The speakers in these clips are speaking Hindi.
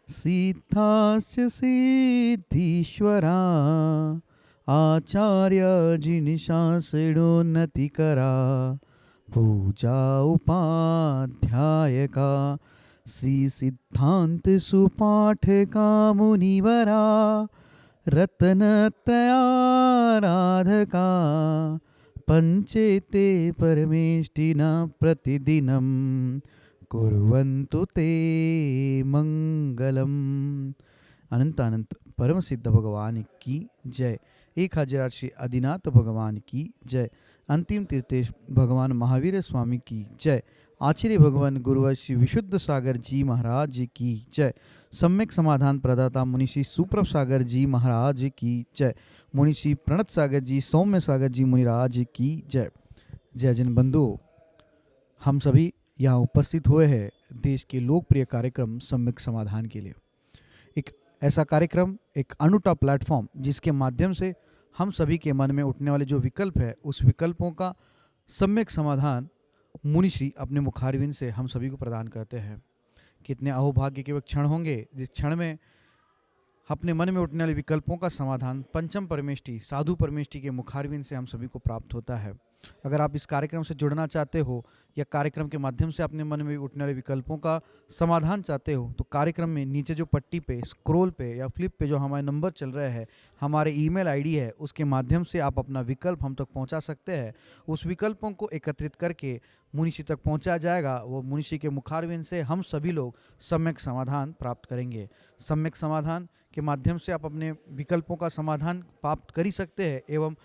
सिद्धास्य सिद्धीश्वरा आचार्य जिनिशासिडोन्नतिकरा पूजा उपाध्यायका श्री सिद्धांत सुपाठका मुनिवरा रत्नत्रयाराधका पंचेते परमेष्टिना प्रतिदिनं कुर्वन्तु ते मंगलम। अनंत अनंत परम सिद्ध भगवान की जय। 1000 श्री आदिनाथ भगवान की जय। अंतिम तीर्थेश भगवान महावीर स्वामी की जय। आचार्य भगवान गुरुवर श्री विशुद्ध सागर जी महाराज की जय। सम्यक समाधान प्रदाता मुनिषि सुप्रभ सागर जी महाराज की जय। मुनिषि प्रणत सागर जी सौम्य सागर जी मुनिराज की जय। जय जन बंधुओं, हम सभी यहाँ उपस्थित हुए हैं देश के लोकप्रिय कार्यक्रम सम्यक समाधान के लिए। एक ऐसा कार्यक्रम, एक अनूठा प्लेटफॉर्म जिसके माध्यम से हम सभी के मन में उठने वाले जो विकल्प है उस विकल्पों का सम्यक समाधान मुनिश्री अपने मुखारविंद से हम सभी को प्रदान करते हैं। कितने अहोभाग्य के वह क्षण होंगे जिस क्षण में अपने मन में उठने वाले विकल्पों का समाधान पंचम परमेष्टि साधु परमेष्टि के मुखारविंद से हम सभी को प्राप्त होता है। अगर आप इस कार्यक्रम से जुड़ना चाहते हो या कार्यक्रम के माध्यम से अपने मन में उठने वाले विकल्पों का समाधान चाहते हो तो कार्यक्रम में नीचे जो पट्टी पे स्क्रॉल पे या फ्लिप पे जो हमारे नंबर चल रहे हैं, हमारे ईमेल आईडी है, उसके माध्यम से आप अपना विकल्प हम तक पहुंचा सकते हैं। उस विकल्पों को एकत्रित करके मुनिषी तक पहुंचाया जाएगा। वो मुनिषी के मुखारविंद से हम सभी लोग सम्यक समाधान प्राप्त करेंगे। सम्यक समाधान के माध्यम से आप अपने विकल्पों का समाधान प्राप्त कर ही सकते हैं एवं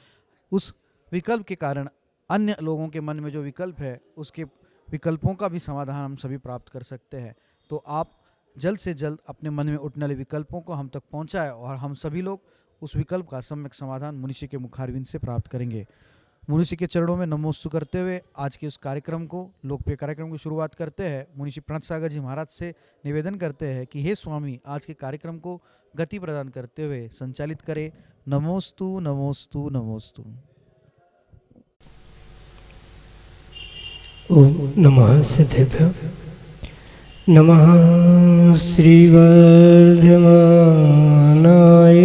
उस विकल्प के कारण अन्य लोगों के मन में जो विकल्प है उसके विकल्पों का भी समाधान हम सभी प्राप्त कर सकते हैं। तो आप जल्द से जल्द अपने मन में उठने वाले विकल्पों को हम तक पहुंचाएं और हम सभी लोग उस विकल्प का सम्यक समाधान मुनिषी के मुखारविंद से प्राप्त करेंगे। मुनिषी के चरणों में नमोस्तु करते हुए आज के उस कार्यक्रम को, लोकप्रिय कार्यक्रम की शुरुआत करते हैं। मुनिषी प्रणत सागर जी महाराज से निवेदन करते हैं कि हे स्वामी, आज के कार्यक्रम को गति प्रदान करते हुए संचालित करें। नमोस्तु नमोस्तु नमोस्तु। ओम नमः सिद्धेभ्यो। नमः श्रीवर्धमानाय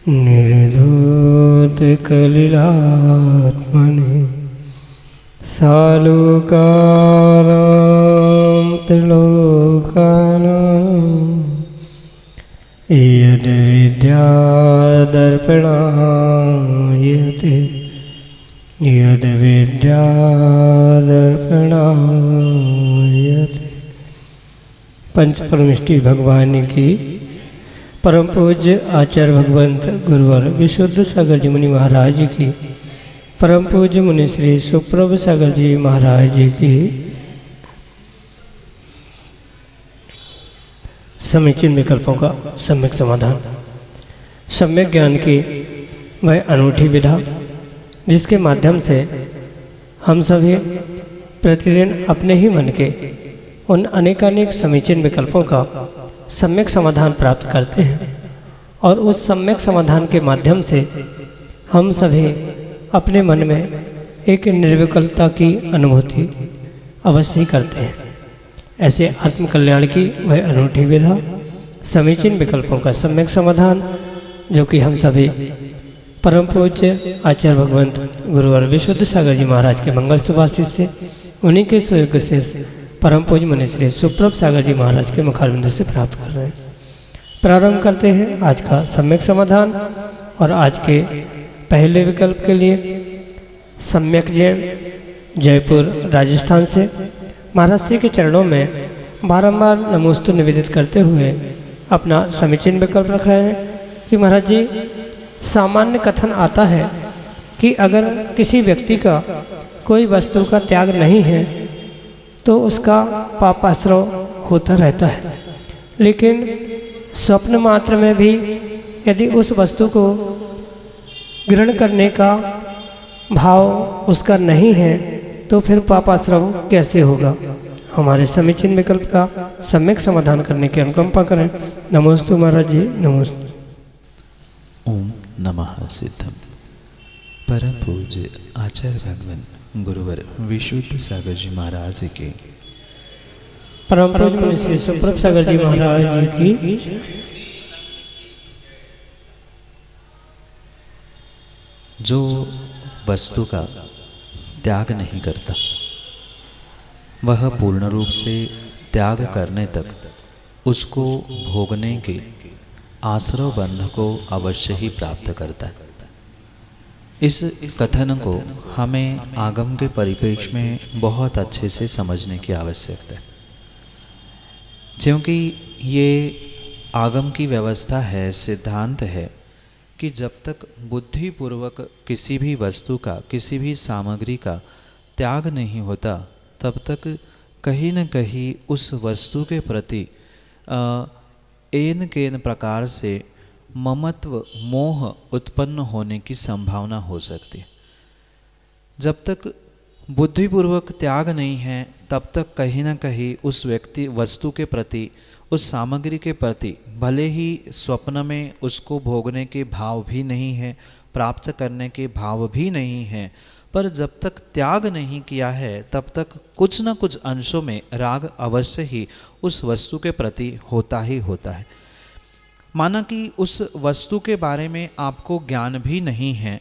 निर्धूतकलिलात्मने सालोकानां त्रिलोकानां यद्विद्यादर्पणायते यद्विद्यादर्पणायते। पंच परमेष्टि भगवान की परम पूज्य आचार्य भगवंत गुरुवर विशुद्ध सागर जी मुनि महाराज की, परम पूज्य मुनि श्री सुप्रभ सागर जी महाराज की समीचीन विकल्पों का सम्यक समाधान, सम्यक ज्ञान की वह अनूठी विधा जिसके माध्यम से हम सभी प्रतिदिन अपने ही मन के उन अनेकानेक समीचीन विकल्पों का सम्यक समाधान प्राप्त करते हैं और उस सम्यक समाधान के माध्यम से हम सभी अपने मन में एक निर्विकलता की अनुभूति अवश्य ही करते हैं। ऐसे आत्मकल्याण की वह अनूठी विधा समीचीन विकल्पों का सम्यक समाधान जो कि हम सभी परम पूज्य आचार्य भगवंत गुरुवर विशुद्ध सागर जी महाराज के मंगल सुभाषित से, उन्हीं के सुयोग से परम पूज्य मुनि श्री सुप्रभ सागर जी महाराज के मुखारविंद से प्राप्त कर रहे हैं। प्रारंभ करते हैं आज का सम्यक समाधान। और आज के पहले विकल्प के लिए सम्यक जैन जयपुर राजस्थान से महाराज श्री के चरणों में बारंबार नमोस्तु निवेदित करते हुए अपना समीचीन विकल्प रख रहे हैं कि महाराज जी, सामान्य कथन आता है कि अगर किसी व्यक्ति का कोई वस्तु का त्याग नहीं है तो उसका पापाश्रव होता रहता है, लेकिन स्वप्न मात्र में भी यदि उस वस्तु को ग्रहण करने का भाव उसका नहीं है तो फिर पापाश्रव कैसे होगा। हमारे समीचीन विकल्प का सम्यक समाधान करने की अनुकंपा करें। नमोस्तु महाराज जी, नमोस्तु। ओम नमः सिद्धम। परम पूज्य आचार्य भगवान गुरुवर विशुद्ध सागर जी महाराज के परम पूज्य मुनि श्री सुप्रभ सागर जी महाराज जी की जो वस्तु का त्याग नहीं करता वह पूर्ण रूप से त्याग करने तक उसको भोगने के आश्रव बंध को अवश्य ही प्राप्त करता है। इस कथन को हमें आगम के परिप्रेक्ष्य में बहुत अच्छे से समझने की आवश्यकता है, क्योंकि ये आगम की व्यवस्था है, सिद्धांत है कि जब तक बुद्धिपूर्वक किसी भी वस्तु का, किसी भी सामग्री का त्याग नहीं होता, तब तक कहीं न कहीं उस वस्तु के प्रति एन केन प्रकार से ममत्व, मोह उत्पन्न होने की संभावना हो सकती है। जब तक बुद्धिपूर्वक त्याग नहीं है, तब तक कहीं न कहीं उस व्यक्ति, वस्तु के प्रति, उस सामग्री के प्रति भले ही स्वप्न में उसको भोगने के भाव भी नहीं है, प्राप्त करने के भाव भी नहीं है, पर जब तक त्याग नहीं किया है तब तक कुछ न कुछ अंशों में राग अवश्य ही उस वस्तु के प्रति होता ही होता है। माना कि उस वस्तु के बारे में आपको ज्ञान भी नहीं है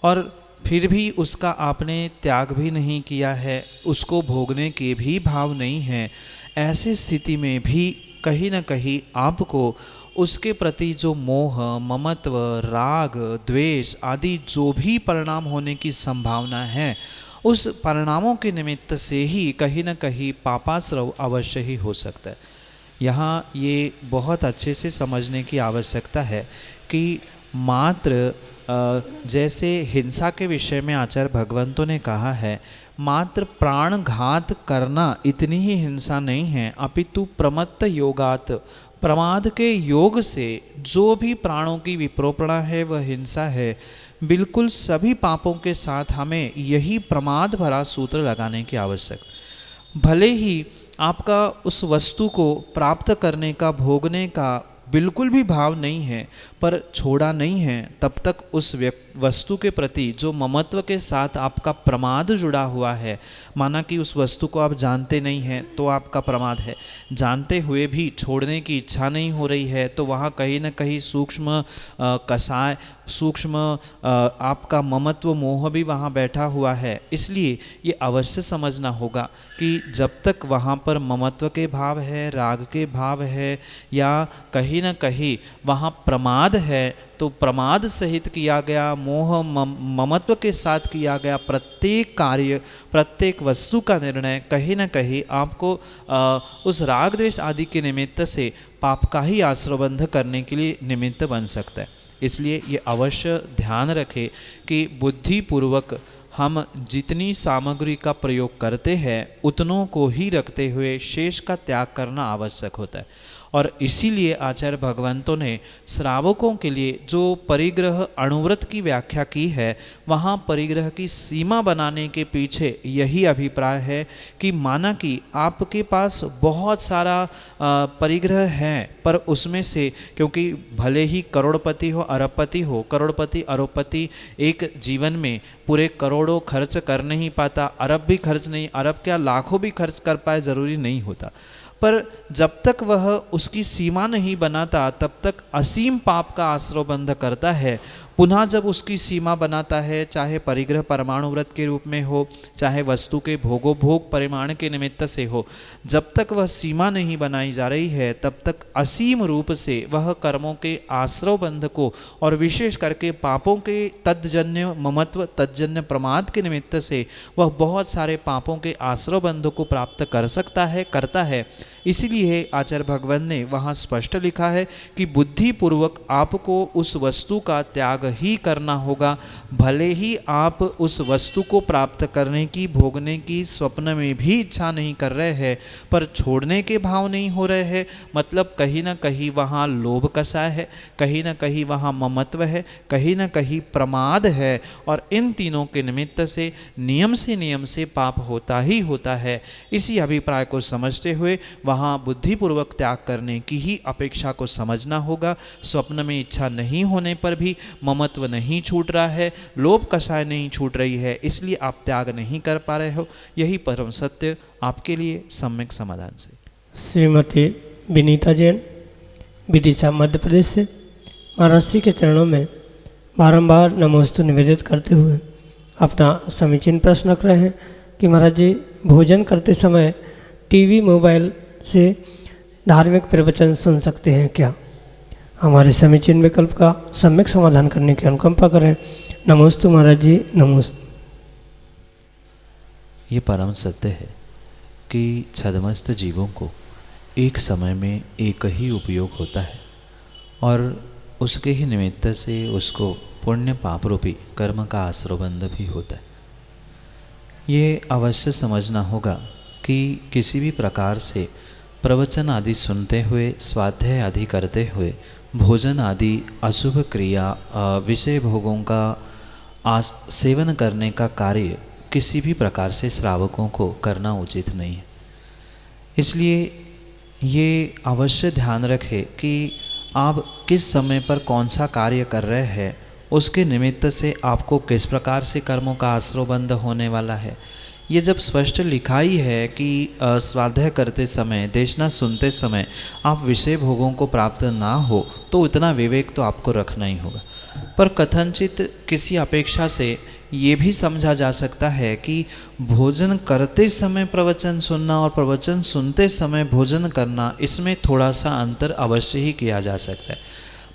और फिर भी उसका आपने त्याग भी नहीं किया है, उसको भोगने के भी भाव नहीं है, ऐसी स्थिति में भी कहीं न कहीं आपको उसके प्रति जो मोह, ममत्व, राग, द्वेष आदि जो भी परिणाम होने की संभावना है, उस परिणामों के निमित्त से ही कहीं न कहीं पापाश्रव अवश्य ही हो सकता है। यहाँ ये बहुत अच्छे से समझने की आवश्यकता है कि मात्र जैसे हिंसा के विषय में आचार्य भगवंतों ने कहा है, मात्र प्राण घात करना इतनी ही हिंसा नहीं है, अपितु प्रमत्त योगात, प्रमाद के योग से जो भी प्राणों की विप्रोपणा है वह हिंसा है। बिल्कुल सभी पापों के साथ हमें यही प्रमाद भरा सूत्र लगाने की आवश्यकता। भले ही आपका उस वस्तु को प्राप्त करने का, भोगने का बिल्कुल भी भाव नहीं है, पर छोड़ा नहीं है, तब तक उस वस्तु के प्रति जो ममत्व के साथ आपका प्रमाद जुड़ा हुआ है, माना कि उस वस्तु को आप जानते नहीं हैं तो आपका प्रमाद है, जानते हुए भी छोड़ने की इच्छा नहीं हो रही है, तो वहाँ कहीं न कहीं सूक्ष्म कसाय, सूक्ष्म आपका ममत्व, मोह भी वहाँ बैठा हुआ है। इसलिए ये अवश्य समझना होगा कि जब तक वहाँ पर ममत्व के भाव है, राग के भाव है, या कहीं न कहीं वहाँ प्रमाद है, तो प्रमाद सहित किया गया, मोह ममत्व के साथ किया गया प्रत्येक कार्य, प्रत्येक वस्तु का निर्णय कहीं न कहीं आपको उस राग द्वेष आदि के निमित्त से पाप का ही आश्रयबंध करने के लिए निमित्त बन सकता है। इसलिए ये अवश्य ध्यान रखें कि बुद्धिपूर्वक हम जितनी सामग्री का प्रयोग करते हैं उतनों को ही रखते हुए शेष का त्याग करना आवश्यक होता है। और इसीलिए आचार्य भगवंतों ने श्रावकों के लिए जो परिग्रह अणुव्रत की व्याख्या की है, वहाँ परिग्रह की सीमा बनाने के पीछे यही अभिप्राय है कि माना कि आपके पास बहुत सारा परिग्रह है, पर उसमें से क्योंकि भले ही करोड़पति हो, अरबपति हो, करोड़पति अरबपति एक जीवन में पूरे करोड़ों खर्च कर नहीं पाता, अरब भी खर्च नहीं, अरब क्या लाखों भी खर्च कर पाए ज़रूरी नहीं होता, पर जब तक वह उसकी सीमा नहीं बनाता तब तक असीम पाप का आश्रयबंध करता है। पुनः जब उसकी सीमा बनाता है, चाहे परिग्रह परमाणु व्रत के रूप में हो, चाहे वस्तु के भोगोभोग परिमाण के निमित्त से हो, जब तक वह सीमा नहीं बनाई जा रही है तब तक असीम रूप से वह कर्मों के आश्रयबंध को और विशेष करके पापों के तद्जन्य ममत्व, तद्जन्य प्रमाद के निमित्त से वह बहुत सारे पापों के आश्रयबंध को प्राप्त कर सकता है, करता है। इसीलिए आचार्य भगवान ने वहाँ स्पष्ट लिखा है कि बुद्धिपूर्वक आपको उस वस्तु का त्याग ही करना होगा, भले ही आप उस वस्तु को प्राप्त करने की, भोगने की स्वप्न में भी इच्छा नहीं कर रहे हैं, पर छोड़ने के भाव नहीं हो रहे हैं। मतलब कहीं ना कहीं वहाँ लोभ कसा है, कहीं ना कहीं वहाँ ममत्व है, कहीं ना कहीं प्रमाद है, और इन तीनों के निमित्त से नियम से पाप होता ही होता है। इसी अभिप्राय को समझते हुए वहाँ बुद्धिपूर्वक त्याग करने की ही अपेक्षा को समझना होगा। स्वप्न में इच्छा नहीं होने पर भी ममत्व नहीं छूट रहा है, लोभ कषाय नहीं छूट रही है, इसलिए आप त्याग नहीं कर पा रहे हो। यही परम सत्य आपके लिए सम्यक समाधान से। श्रीमती विनीता जैन, विदिशा मध्य प्रदेश से, महाराज जी के चरणों में बारंबार नमोस्तु निवेदित करते हुए अपना समीचीन प्रश्न रख रहे हैं कि महाराज जी भोजन करते समय टीवी मोबाइल से धार्मिक प्रवचन सुन सकते हैं क्या? हमारे समीचीन विकल्प का सम्यक समाधान करने की अनुकंपा करें। नमोस्तु महाराज जी, नमोस्तु। ये परम सत्य है कि छद्मस्त जीवों को एक समय में एक ही उपयोग होता है और उसके ही निमित्त से उसको पुण्य पाप रूपी कर्म का आश्रयबंध भी होता है। ये अवश्य समझना होगा कि किसी भी प्रकार से प्रवचन आदि सुनते हुए, स्वाध्याय आदि करते हुए, भोजन आदि अशुभ क्रिया, विषय भोगों का सेवन करने का कार्य किसी भी प्रकार से श्रावकों को करना उचित नहीं है। इसलिए ये अवश्य ध्यान रखें कि आप किस समय पर कौन सा कार्य कर रहे हैं, उसके निमित्त से आपको किस प्रकार से कर्मों का आश्रयबंध होने वाला है। ये जब स्पष्ट लिखा ही है कि स्वाध्याय करते समय, देशना सुनते समय आप विषय भोगों को प्राप्त ना हो, तो इतना विवेक तो आपको रखना ही होगा। पर कथनचित किसी अपेक्षा से ये भी समझा जा सकता है कि भोजन करते समय प्रवचन सुनना और प्रवचन सुनते समय भोजन करना, इसमें थोड़ा सा अंतर अवश्य ही किया जा सकता है।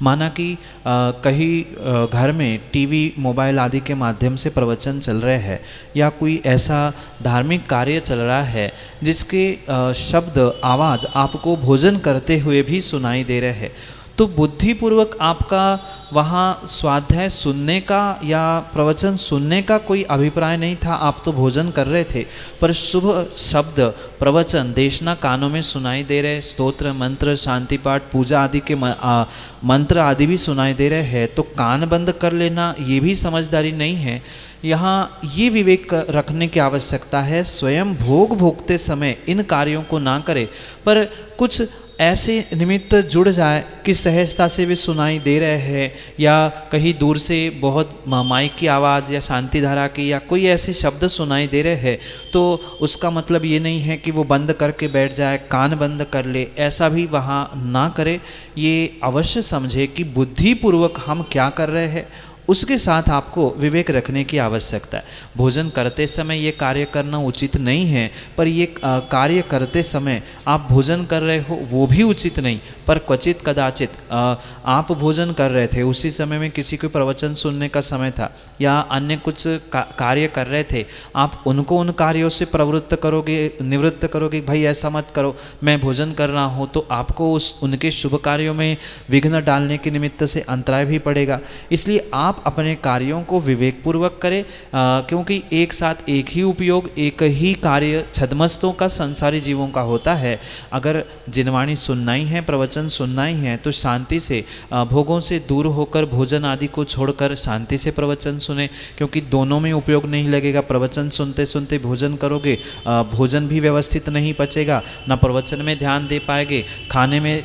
माना कि कहीं घर में टीवी मोबाइल आदि के माध्यम से प्रवचन चल रहे हैं या कोई ऐसा धार्मिक कार्य चल रहा है जिसके शब्द आवाज़ आपको भोजन करते हुए भी सुनाई दे रहे हैं, तो बुद्धिपूर्वक आपका वहाँ स्वाध्याय सुनने का या प्रवचन सुनने का कोई अभिप्राय नहीं था। आप तो भोजन कर रहे थे, पर शुभ शब्द प्रवचन देशना कानों में सुनाई दे रहे, स्तोत्र मंत्र शांति पाठ पूजा आदि के मंत्र आदि भी सुनाई दे रहे हैं, तो कान बंद कर लेना ये भी समझदारी नहीं है। यहाँ ये विवेक रखने की आवश्यकता है, स्वयं भोग भोगते समय इन कार्यों को ना करें, पर कुछ ऐसे निमित्त जुड़ जाए कि सहजता से भी सुनाई दे रहे हैं या कहीं दूर से बहुत माइक की आवाज़ या शांति धारा की या कोई ऐसे शब्द सुनाई दे रहे हैं, तो उसका मतलब ये नहीं है कि वो बंद करके बैठ जाए, कान बंद कर ले, ऐसा भी वहाँ ना करे। ये अवश्य समझे कि बुद्धिपूर्वक हम क्या कर रहे हैं, उसके साथ आपको विवेक रखने की आवश्यकता है। भोजन करते समय ये कार्य करना उचित नहीं है, पर ये कार्य करते समय आप भोजन कर रहे हो वो भी उचित नहीं, पर क्वचित कदाचित आप भोजन कर रहे थे, उसी समय में किसी को प्रवचन सुनने का समय था या अन्य कुछ कार्य कर रहे थे, आप उनको उन कार्यों से प्रवृत्त करोगे, निवृत्त करोगे, भाई ऐसा मत करो, मैं भोजन कर रहा हूँ, तो आपको उनके शुभ कार्यों में विघ्न डालने के निमित्त से अंतराय भी पड़ेगा। इसलिए आप अपने कार्यों को विवेकपूर्वक करें, क्योंकि एक साथ एक ही उपयोग, एक ही कार्य छद्मस्तों का, संसारी जीवों का होता है। अगर जिनवाणी सुनना ही है, प्रवचन सुनना ही है, तो शांति से भोगों से दूर होकर भोजन आदि को छोड़कर शांति से प्रवचन सुने, क्योंकि दोनों में उपयोग नहीं लगेगा। प्रवचन सुनते सुनते भोजन करोगे, भोजन भी व्यवस्थित नहीं पचेगा, ना प्रवचन में ध्यान दे पाएंगे, खाने में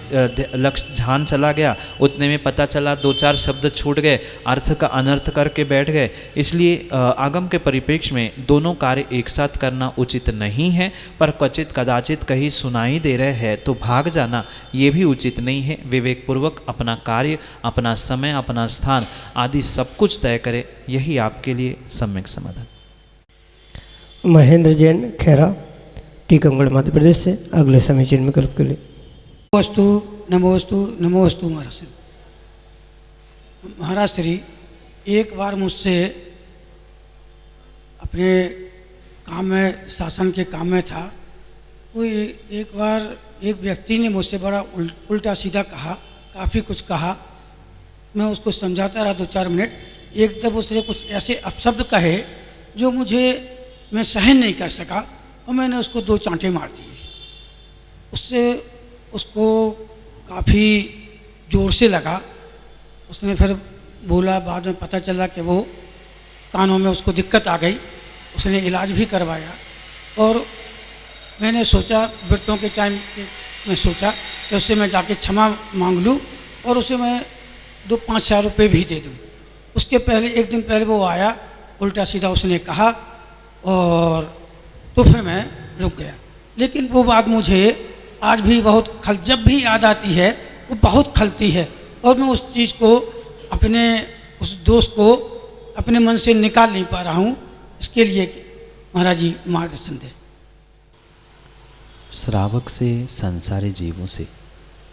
लक्ष्य ध्यान चला गया, उतने में पता चला दो चार शब्द छूट गए, अर्थ का अनर्थ करके बैठ गए। इसलिए आगम के परिप्रेक्ष्य में दोनों कार्य एक साथ करना उचित नहीं है, पर क्वचित कदाचित कहीं सुनाई दे रहे हैं तो भाग जाना ये भी उचित नहीं है। विवेकपूर्वक अपना कार्य, अपना समय, अपना स्थान आदि सब कुछ तय करें, यही आपके लिए सम्यक समाधान। महेंद्र जैन खैरा, टीकमगढ़ मध्य प्रदेश से, अगले समीचीन विकल्प के लिए। नमोस्तु नमोस्तु नमोस्तु महाराज। महाराज श्री एक बार मुझसे अपने काम में, शासन के काम में था, तो एक बार एक व्यक्ति ने मुझसे बड़ा उल्टा सीधा कहा, काफ़ी कुछ कहा। मैं उसको समझाता रहा 2-4 मिनट। एकदम उसने कुछ ऐसे अपशब्द कहे जो मैं सहन नहीं कर सका और मैंने उसको 2 चांटे मार दिए। उससे उसको काफ़ी ज़ोर से लगा। उसने फिर बोला, बाद में पता चला कि वो कानों में उसको दिक्कत आ गई। उसने इलाज भी करवाया और मैंने सोचा, व्रतों के टाइम में सोचा कि उससे मैं जाके क्षमा मांग लूँ और उसे मैं 2-5 रुपये भी दे दूँ। उसके पहले, एक दिन पहले वो आया, उल्टा सीधा उसने कहा और तो फिर मैं रुक गया। लेकिन वो बात मुझे आज भी बहुत जब भी याद आती है वो बहुत खलती है, और मैं उस चीज़ को अपने उस दोस्त को अपने मन से निकाल नहीं पा रहा हूँ। इसके लिए महाराज जी मार्गदर्शन दें। श्रावक से, संसारी जीवों से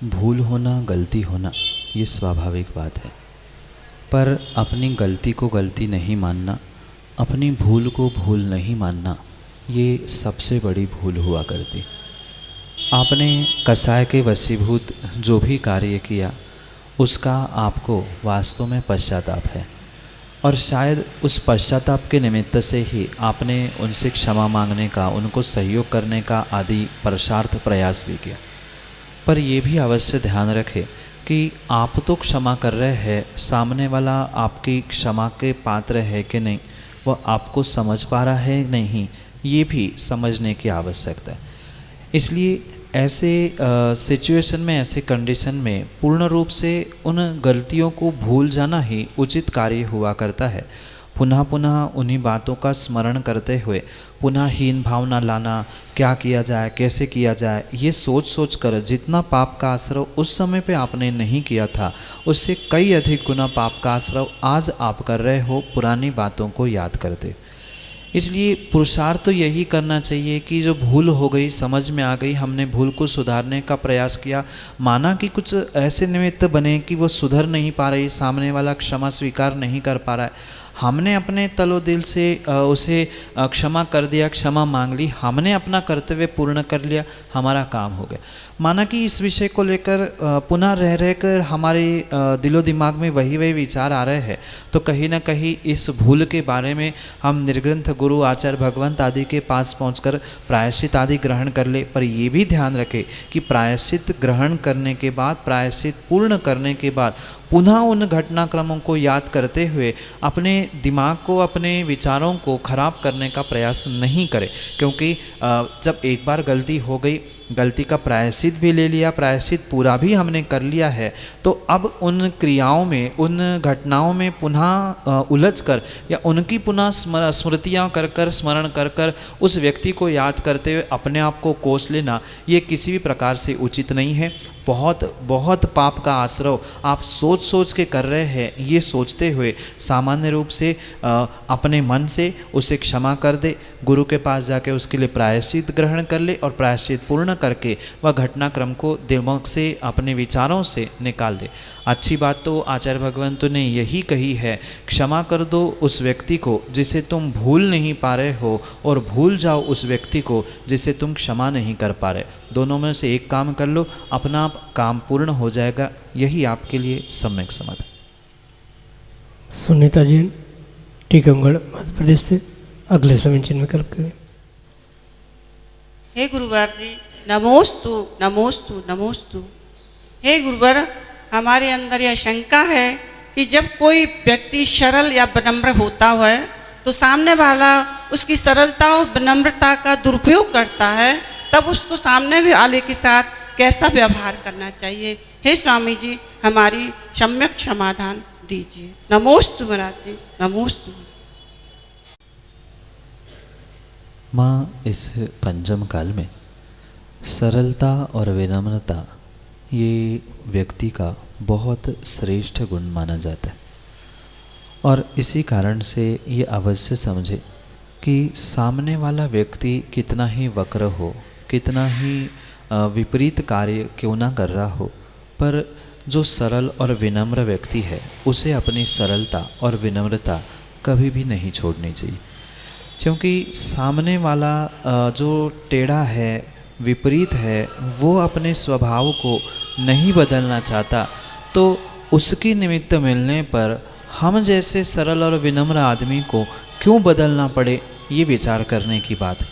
भूल होना, गलती होना, ये स्वाभाविक बात है। पर अपनी गलती को गलती नहीं मानना, अपनी भूल को भूल नहीं मानना, ये सबसे बड़ी भूल हुआ करती। आपने कसाय के वशीभूत जो भी कार्य किया उसका आपको वास्तव में पश्चाताप है, और शायद उस पश्चाताप के निमित्त से ही आपने उनसे क्षमा मांगने का, उनको सहयोग करने का आदि पुरुषार्थ प्रयास भी किया। पर ये भी अवश्य ध्यान रखें कि आप तो क्षमा कर रहे हैं, सामने वाला आपकी क्षमा के पात्र है कि नहीं, वह आपको समझ पा रहा है नहीं, ये भी समझने की आवश्यकता है। इसलिए ऐसे सिचुएशन में, ऐसे कंडीशन में पूर्ण रूप से उन गलतियों को भूल जाना ही उचित कार्य हुआ करता है। पुनः पुनः उन्हीं बातों का स्मरण करते हुए पुनः हीन भावना लाना, क्या किया जाए, कैसे किया जाए, ये सोच सोच कर जितना पाप का आश्रव उस समय पे आपने नहीं किया था, उससे कई अधिक गुना पाप का आश्रव आज आप कर रहे हो पुरानी बातों को याद करते। इसलिए पुरुषार्थ तो यही करना चाहिए कि जो भूल हो गई, समझ में आ गई, हमने भूल को सुधारने का प्रयास किया, माना कि कुछ ऐसे निमित्त बने कि वो सुधर नहीं पा रही, सामने वाला क्षमा स्वीकार नहीं कर पा रहा है, हमने अपने तलो दिल से उसे क्षमा कर दिया, क्षमा मांग ली, हमने अपना कर्तव्य पूर्ण कर लिया, हमारा काम हो गया। माना कि इस विषय को लेकर पुनः रह रह कर हमारे दिलो दिमाग में वही विचार आ रहे हैं, तो कहीं ना कहीं इस भूल के बारे में हम निर्ग्रंथ गुरु, आचार्य, भगवंत आदि के पास पहुंचकर प्रायश्चित आदि ग्रहण कर ले। पर ये भी ध्यान रखें कि प्रायश्चित ग्रहण करने के बाद, प्रायश्चित पूर्ण करने के बाद पुनः उन घटनाक्रमों को याद करते हुए अपने दिमाग को, अपने विचारों को खराब करने का प्रयास नहीं करें। क्योंकि जब एक बार गलती हो गई, गलती का प्रायश्चित भी ले लिया, प्रायश्चित पूरा भी हमने कर लिया है, तो अब उन क्रियाओं में, उन घटनाओं में पुनः उलझ कर या उनकी पुनः स्मृतियाँ कर कर, स्मरण कर कर उस व्यक्ति को याद करते हुए अपने आप को कोस लेना, ये किसी भी प्रकार से उचित नहीं है। बहुत बहुत पाप का आश्रव आप सोच सोच के कर रहे हैं, ये सोचते हुए सामान्य रूप से अपने मन से उसे क्षमा कर दे, गुरु के पास जाके उसके लिए प्रायश्चित ग्रहण कर ले और प्रायश्चित पूर्ण करके वह घटनाक्रम को दिमाग से, अपने विचारों से निकाल दे। अच्छी बात तो आचार्य भगवंतों ने यही कही है, क्षमा कर दो उस व्यक्ति को जिसे तुम भूल नहीं पा रहे हो, और भूल जाओ उस व्यक्ति को जिसे तुम क्षमा नहीं कर पा रहे। दोनों में से एक काम कर लो, अपना काम पूर्ण हो जाएगा। यही आपके लिए सम्यक समाधान। सुनीता जी टीकमगढ़ मध्य प्रदेश से अगले समय चिन्ह में कल्प करें। हे गुरुवर जी, नमोस्तु नमोस्तु नमोस्तु। हे गुरुवर, हमारे अंदर यह शंका है कि जब कोई व्यक्ति सरल या विनम्र होता है तो सामने वाला उसकी सरलता और विनम्रता का दुरुपयोग करता है, तब उसको सामने वाले के साथ कैसा व्यवहार करना चाहिए। हे स्वामी जी, हमारी सम्यक समाधान दीजिए। नमोस्तु महाराज जी, नमोस्तु। माँ, इस पंचम काल में सरलता और विनम्रता ये व्यक्ति का बहुत श्रेष्ठ गुण माना जाता है, और इसी कारण से ये अवश्य समझे कि सामने वाला व्यक्ति कितना ही वक्र हो, कितना ही विपरीत कार्य क्यों ना कर रहा हो, पर जो सरल और विनम्र व्यक्ति है उसे अपनी सरलता और विनम्रता कभी भी नहीं छोड़नी चाहिए। क्योंकि सामने वाला जो टेढ़ा है, विपरीत है, वो अपने स्वभाव को नहीं बदलना चाहता, तो उसकी निमित्त मिलने पर हम जैसे सरल और विनम्र आदमी को क्यों बदलना पड़े, ये विचार करने की बात।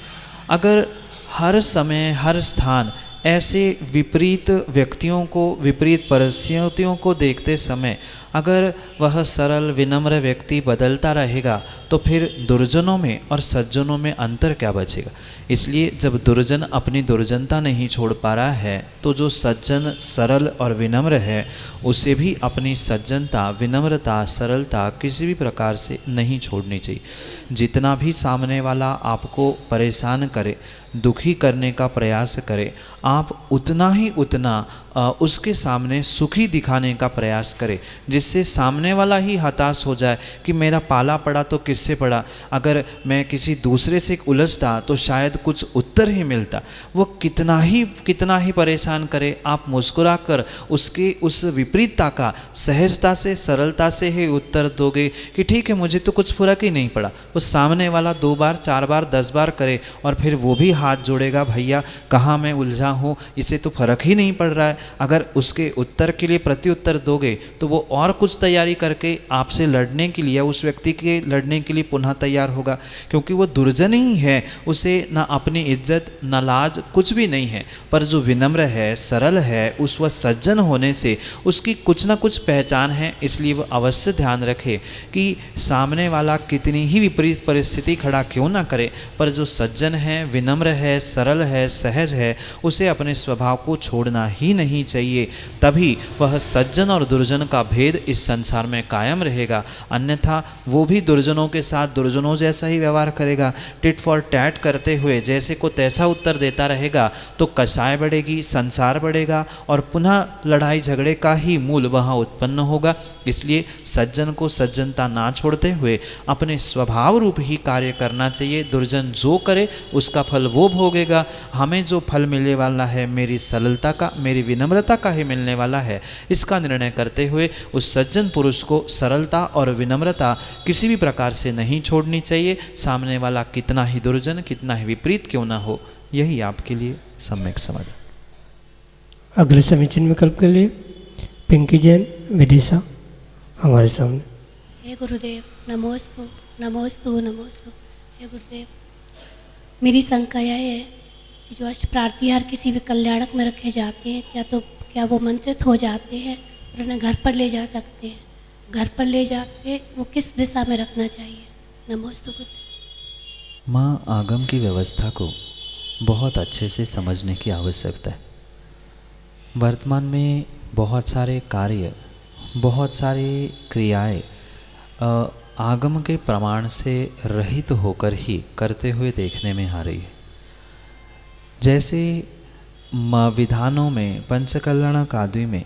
अगर हर समय, हर स्थान ऐसे विपरीत व्यक्तियों को, विपरीत परिस्थितियों को देखते समय अगर वह सरल विनम्र व्यक्ति बदलता रहेगा, तो फिर दुर्जनों में और सज्जनों में अंतर क्या बचेगा। इसलिए जब दुर्जन अपनी दुर्जनता नहीं छोड़ पा रहा है, तो जो सज्जन सरल और विनम्र है उसे भी अपनी सज्जनता, विनम्रता, सरलता किसी भी प्रकार से नहीं छोड़नी चाहिए। जितना भी सामने वाला आपको परेशान करे, दुखी करने का प्रयास करे, आप उतना ही उतना उसके सामने सुखी दिखाने का प्रयास करें, जिससे सामने वाला ही हताश हो जाए कि मेरा पाला पड़ा तो किससे पड़ा, अगर मैं किसी दूसरे से उलझता तो शायद कुछ उत्तर ही मिलता। वो कितना ही परेशान करे, आप मुस्कुरा कर उसके उस विपरीतता का सहजता से सरलता से ही उत्तर दोगे कि ठीक है मुझे तो कुछ फर्क ही नहीं पड़ा। वो सामने वाला 2 बार 4 बार 10 बार करे और फिर वो भी हाथ जोड़ेगा, भैया कहाँ मैं उलझा हूँ, इसे तो फर्क ही नहीं पड़ रहा है। अगर उसके उत्तर के लिए प्रत्युत्तर दोगे तो वो और कुछ तैयारी करके आपसे लड़ने के लिए, उस व्यक्ति के लड़ने के लिए पुनः तैयार होगा, क्योंकि वो दुर्जन ही है, उसे ना अपनी इज्जत ना लाज कुछ भी नहीं है। पर जो विनम्र है, सरल है, उस वह सज्जन होने से उसकी कुछ ना कुछ पहचान है। इसलिए वो अवश्य ध्यान रखे कि सामने वाला कितनी ही विपरीत परिस्थिति खड़ा क्यों ना करे, पर जो सज्जन है, विनम्र है, सरल है, सहज है, उसे अपने स्वभाव को छोड़ना ही नहीं चाहिए। तभी वह सज्जन और दुर्जन का भेद इस संसार में कायम रहेगा। अन्यथा वो भी दुर्जनों के साथ दुर्जनों जैसा ही व्यवहार करेगा, टिट फॉर टैट करते हुए जैसे को तैसा उत्तर देता रहेगा तो कसाय बढ़ेगी, संसार बढ़ेगा और पुनः लड़ाई झगड़े का ही मूल वहाँ उत्पन्न होगा। इसलिए सज्जन को सज्जनता ना छोड़ते हुए अपने स्वभाव रूप ही कार्य करना चाहिए। दुर्जन जो करे उसका फल वो भोगेगा। हमें जो फल मिलने वाला है मेरी सरलता का, मेरी विनम्रता का ही मिलने वाला है, इसका निर्णय करते हुए उस सज्जन पुरुष को सरलता और विनम्रता किसी भी प्रकार से नहीं छोड़नी चाहिए। सामने वाला कितना ही दुर्जन, कितना ही विपरीत क्यों ना हो, यही आपके लिए सम्यक समझ। अगले समीचीन विकल्प के लिए पिंकी जैन विदिशा हमारे सामने। हे गुरुदेव, नमोस्तु नमोस्तु नमोस्तु। हे गुरुदेव, मेरी शंका यह है कि जो अष्ट प्रातिहार किसी भी कल्याणक में रखे जाते हैं, क्या वो मंत्रित हो जाते हैं और उन्हें घर पर ले जा सकते हैं? घर पर ले जाके वो किस दिशा में रखना चाहिए? नमोस्तु गुरुदेव। माँ, आगम की व्यवस्था को बहुत अच्छे से समझने की आवश्यकता है। वर्तमान में बहुत सारे कार्य, बहुत सारी क्रियाएं आगम के प्रमाण से रहित होकर ही करते हुए देखने में आ रही है। जैसे विधानों में, पंचकल्याणक आदि में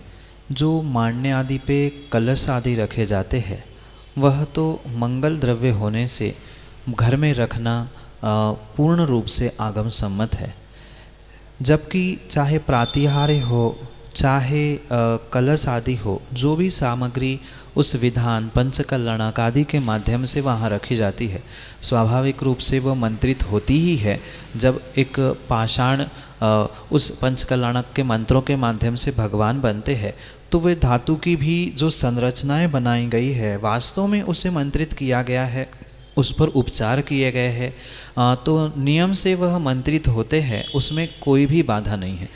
जो मान्य आदि पे कलश आदि रखे जाते हैं, वह तो मंगल द्रव्य होने से घर में रखना पूर्ण रूप से आगम सम्मत है। जबकि चाहे प्रातिहार्य हो, चाहे कलश आदि हो, जो भी सामग्री उस विधान पंचकल्याणक आदि के माध्यम से वहाँ रखी जाती है, स्वाभाविक रूप से वह मंत्रित होती ही है। जब एक पाषाण उस पंचकल्याणक के मंत्रों के माध्यम से भगवान बनते हैं, तो वे धातु की भी जो संरचनाएं बनाई गई है, वास्तव में उसे मंत्रित किया गया है, उस पर उपचार किए गए हैं, तो नियम से वह मंत्रित होते हैं, उसमें कोई भी बाधा नहीं है।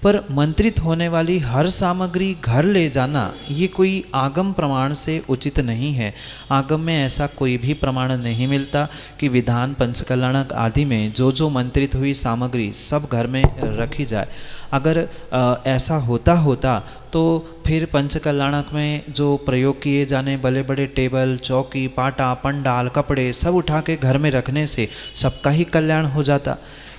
पर मंत्रित होने वाली हर सामग्री घर ले जाना ये कोई आगम प्रमाण से उचित नहीं है। आगम में ऐसा कोई भी प्रमाण नहीं मिलता कि विधान पंचकल्याणक आदि में जो जो मंत्रित हुई सामग्री सब घर में रखी जाए। अगर ऐसा होता तो फिर पंचकल्याणक में जो प्रयोग किए जाने बड़े बड़े टेबल, चौकी, पाटा, पंडाल, कपड़े सब उठा के घर में रखने से सबका ही कल्याण हो जाता।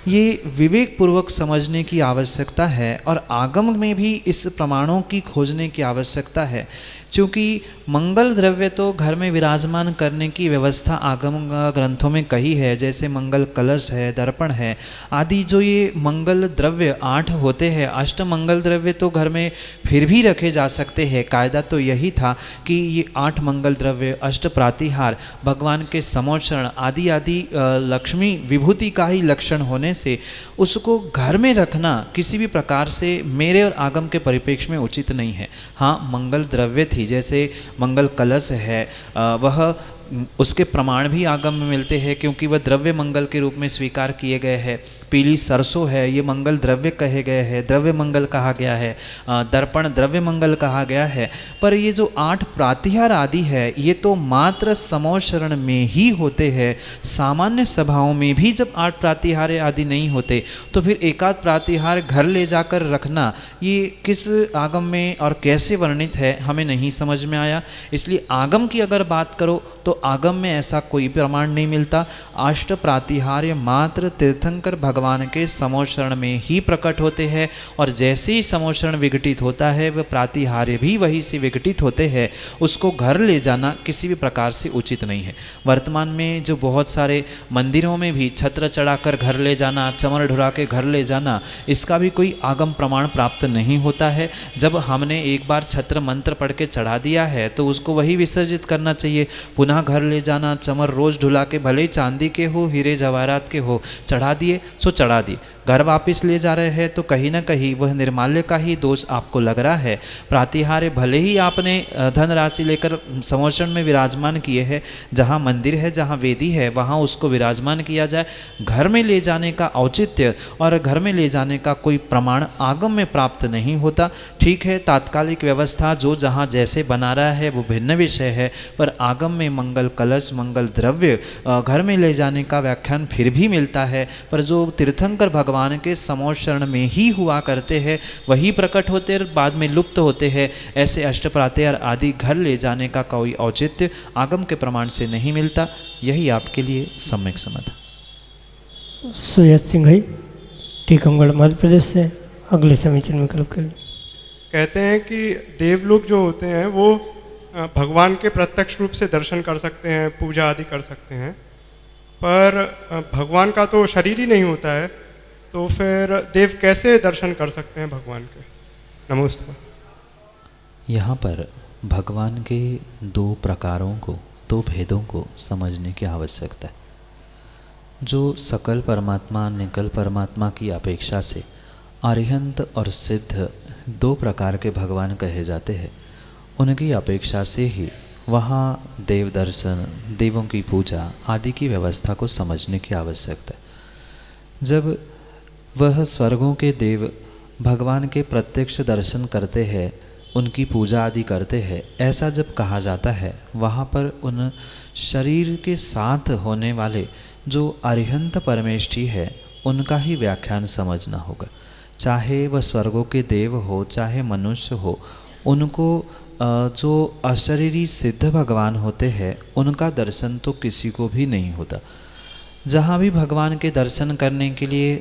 ये विवेक पूर्वक समझने की आवश्यकता है और आगम में भी इस प्रमाणों की खोजने की आवश्यकता है, क्योंकि मंगल द्रव्य तो घर में विराजमान करने की व्यवस्था आगम ग्रंथों में कही है। जैसे मंगल कलश है, दर्पण है आदि, जो ये मंगल द्रव्य 8 होते हैं। अष्ट मंगल द्रव्य तो घर में फिर भी रखे जा सकते हैं। कायदा तो यही था कि ये 8 मंगल द्रव्य, अष्ट प्रातिहार, भगवान के समोचरण आदि आदि लक्ष्मी विभूति का ही लक्षण होने से उसको घर में रखना किसी भी प्रकार से मेरे और आगम के परिप्रेक्ष्य में उचित नहीं है। हाँ, मंगल द्रव्य थी, जैसे मंगल कलश है, वह उसके प्रमाण भी आगम में मिलते हैं, क्योंकि वह द्रव्य मंगल के रूप में स्वीकार किए गए हैं। पीली सरसों है, ये मंगल द्रव्य कहे गए हैं, द्रव्य मंगल कहा गया है। दर्पण द्रव्य मंगल कहा गया है। पर ये जो 8 प्रातिहार आदि है, ये तो मात्र समोचरण में ही होते हैं। सामान्य सभाओं में भी जब 8 प्रातिहार आदि नहीं होते, तो फिर एकाध प्रातिहार घर ले जाकर रखना ये किस आगम में और कैसे वर्णित है, हमें नहीं समझ में आया। इसलिए आगम की अगर बात करो तो आगम में ऐसा कोई प्रमाण नहीं मिलता। अष्ट प्रातिहार्य मात्र तीर्थंकर भगवान के समोशरण में ही प्रकट होते हैं, और जैसे ही समोशरण विघटित होता है वह प्रातिहार्य भी वहीं से विघटित होते हैं। उसको घर ले जाना किसी भी प्रकार से उचित नहीं है। वर्तमान में जो बहुत सारे मंदिरों में भी छत्र चढ़ाकर घर ले जाना, चमर ढुरा के घर ले जाना, इसका भी कोई आगम प्रमाण प्राप्त नहीं होता है। जब हमने एक बार छत्र मंत्र पढ़ के चढ़ा दिया है तो उसको वही विसर्जित करना चाहिए। पुनः घर ले जाना, चमर रोज ढुला के, भले ही चांदी के हो, हीरे जवाहरात के हो, चढ़ा दिए सो चढ़ा दिए, घर वापस ले जा रहे हैं तो कहीं ना कहीं वह निर्माल्य का ही दोष आपको लग रहा है। प्रातिहार्य भले ही आपने धन राशि लेकर समोषण में विराजमान किए हैं, जहाँ मंदिर है, जहाँ वेदी है, वहाँ उसको विराजमान किया जाए। घर में ले जाने का औचित्य और घर में ले जाने का कोई प्रमाण आगम में प्राप्त नहीं होता। ठीक है, तात्कालिक व्यवस्था जो जहाँ जैसे बना रहा है वो भिन्न विषय है, पर आगम में मंगल कलश, मंगल द्रव्य घर में ले जाने का व्याख्यान फिर भी मिलता है। पर जो तीर्थंकर भगवान के समोशरण में ही हुआ करते हैं वही प्रकट होते और बाद में लुप्त होते हैं। ऐसे अष्टप्रात्यार आदि घर ले जाने का कोई औचित्य आगम के प्रमाण से नहीं मिलता। यही आपके लिए सम्यक समाधान। सुयश सिंह टीकमगढ़ मध्य प्रदेश से अगले समीचीन विकल्प के लिए। कहते हैं कि देवलोक जो होते हैं वो भगवान के प्रत्यक्ष रूप से दर्शन कर सकते हैं, पूजा आदि कर सकते हैं, पर भगवान का तो शरीर ही नहीं होता है, तो फिर देव कैसे दर्शन कर सकते हैं भगवान के? नमस्ते। यहाँ पर भगवान के दो प्रकारों को, दो भेदों को समझने की आवश्यकता है। जो सकल परमात्मा, निकल परमात्मा की अपेक्षा से अरिहंत और सिद्ध दो प्रकार के भगवान कहे जाते हैं, उनकी अपेक्षा से ही वहाँ देव दर्शन, देवों की पूजा आदि की व्यवस्था को समझने की आवश्यकता है। जब वह स्वर्गों के देव भगवान के प्रत्यक्ष दर्शन करते हैं, उनकी पूजा आदि करते हैं, ऐसा जब कहा जाता है, वहाँ पर उन शरीर के साथ होने वाले जो अरिहंत परमेष्ठी है उनका ही व्याख्यान समझना होगा। चाहे वह स्वर्गों के देव हो, चाहे मनुष्य हो, उनको जो अशरीरी सिद्ध भगवान होते हैं उनका दर्शन तो किसी को भी नहीं होता। जहाँ भी भगवान के दर्शन करने के लिए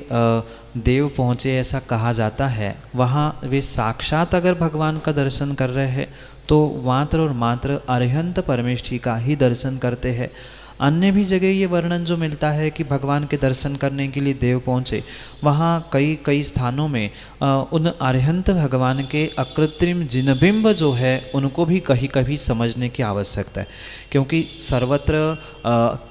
देव पहुँचे ऐसा कहा जाता है, वहाँ वे साक्षात अगर भगवान का दर्शन कर रहे हैं तो मात्र और मात्र अरिहंत परमेष्ठी का ही दर्शन करते हैं। अन्य भी जगह ये वर्णन जो मिलता है कि भगवान के दर्शन करने के लिए देव पहुँचे, वहाँ कई स्थानों में उन अरिहंत भगवान के अकृत्रिम जिनबिंब जो है उनको भी कहीं कभी समझने की आवश्यकता है, क्योंकि सर्वत्र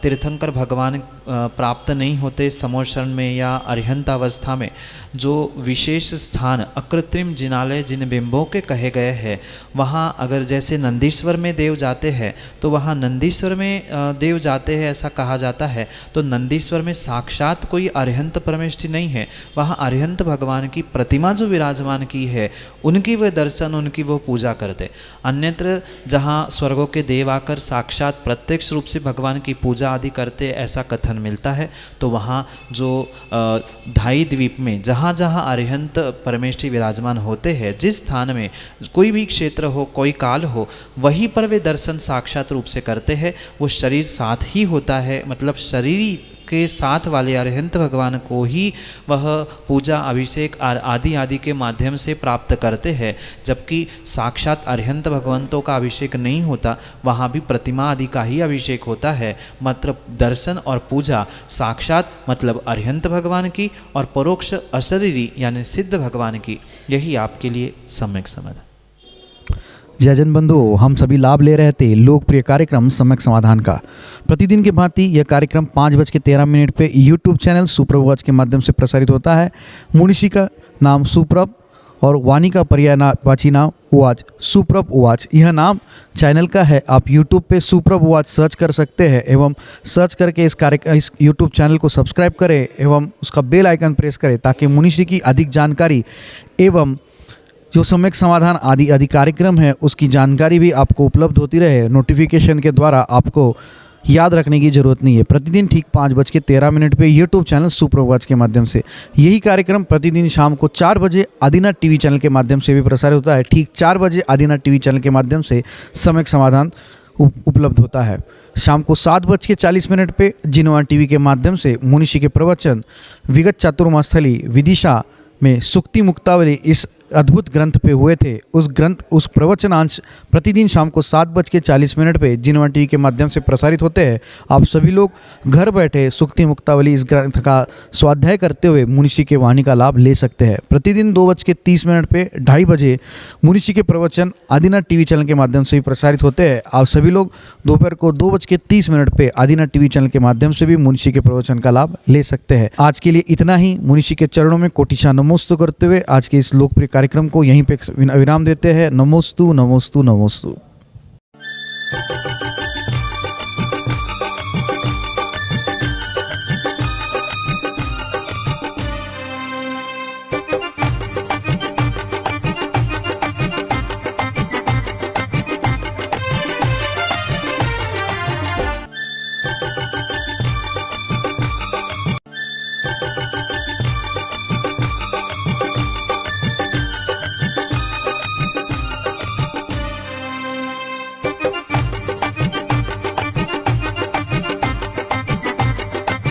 तीर्थंकर भगवान प्राप्त नहीं होते समोषण में या अरिहंत अवस्था में। जो विशेष स्थान अकृत्रिम जिनालय जिन बिंबों के कहे गए हैं, वहाँ अगर जैसे नंदीश्वर में देव जाते हैं तो वहाँ नंदीश्वर में देव जाते हैं ऐसा कहा जाता है, तो नंदीश्वर में साक्षात कोई अरिहंत परमेष्ठी नहीं है, वहाँ अरिहंत भगवान की प्रतिमा जो विराजमान की है उनकी वह दर्शन, उनकी वो पूजा करते। अन्यत्र जहाँ स्वर्गों के देव आकर साक्षात प्रत्यक्ष रूप से भगवान की पूजा आदि करते ऐसा कथन मिलता है, तो वहाँ जो ढाई द्वीप में जहाँ जहाँ अरिहंत परमेष्ठी विराजमान होते हैं, जिस स्थान में कोई भी क्षेत्र हो, कोई काल हो, वहीं पर वे दर्शन साक्षात रूप से करते हैं। वो शरीर साथ ही होता है, मतलब शरीर के साथ वाले अरिहंत भगवान को ही वह पूजा, अभिषेक आदि आदि के माध्यम से प्राप्त करते हैं। जबकि साक्षात अरिहंत भगवंतों का अभिषेक नहीं होता, वहाँ भी प्रतिमा आदि का ही अभिषेक होता है। मात्र दर्शन और पूजा साक्षात मतलब अरिहंत भगवान की और परोक्ष अशरीरी यानी सिद्ध भगवान की, यही आपके लिए सम्यक समाधान। जयजन बंधु, हम सभी लाभ ले रहे थे लोकप्रिय कार्यक्रम सम्यक समाधान का। प्रतिदिन की भांति यह कार्यक्रम 5:13 पे यूट्यूब चैनल सुप्रभ वाच के माध्यम से प्रसारित होता है। मुनिषी का नाम सुप्रभ और वाणी का पर्यायवाची नाम उवाच, सुप्रभ उवाच यह नाम चैनल का है। आप यूट्यूब पे सुप्रभ उवाच सर्च कर सकते हैं एवं सर्च करके इस यूट्यूब चैनल को सब्सक्राइब करें एवं उसका बेल आइकन प्रेस करें, ताकि मुनिषी की अधिक जानकारी एवं जो सम्यक समाधान आदि कार्यक्रम है उसकी जानकारी भी आपको उपलब्ध होती रहे। नोटिफिकेशन के द्वारा आपको याद रखने की ज़रूरत नहीं है। प्रतिदिन ठीक 5:13 पे यूट्यूब चैनल सुप्रभ वाच के माध्यम से यही कार्यक्रम प्रतिदिन शाम को 4 बजे आदिनाथ टीवी चैनल के माध्यम से भी प्रसारित होता है। ठीक 4 बजे आदिनाथ टीवी चैनल के माध्यम से सम्यक समाधान उपलब्ध होता है। शाम को 7:40 पे जिनवान टीवी के माध्यम से मुनिषी के प्रवचन विगत चातुर्मास्थली विदिशा में सुक्ति मुक्तावली इस अद्भुत ग्रंथ पे हुए थे। उस प्रवचनांश प्रतिदिन शाम को 7:40 पे जिनवान टीवी के माध्यम से प्रसारित होते हैं। आप सभी लोग घर बैठे सुक्ति मुक्तावली इस ग्रंथ का स्वाध्याय करते हुए मुनिषी के वाणी का लाभ ले सकते हैं। प्रतिदिन 2:30 पे 2:30 बजे मुनिषी के प्रवचन आदिनाथ टीवी चैनल के माध्यम से भी प्रसारित होते हैं। आप सभी लोग दोपहर को 2:30 पे आदिनाथ टीवी चैनल के माध्यम से भी मुनिषी के प्रवचन का लाभ ले सकते हैं। आज के लिए इतना ही। मुनिषी के चरणों में कोटिशा नमोस्तु करते हुए आज के इस लोकप्रिय कार्यक्रम को यहीं पे विराम देते हैं। नमोस्तु नमोस्तु नमोस्तु।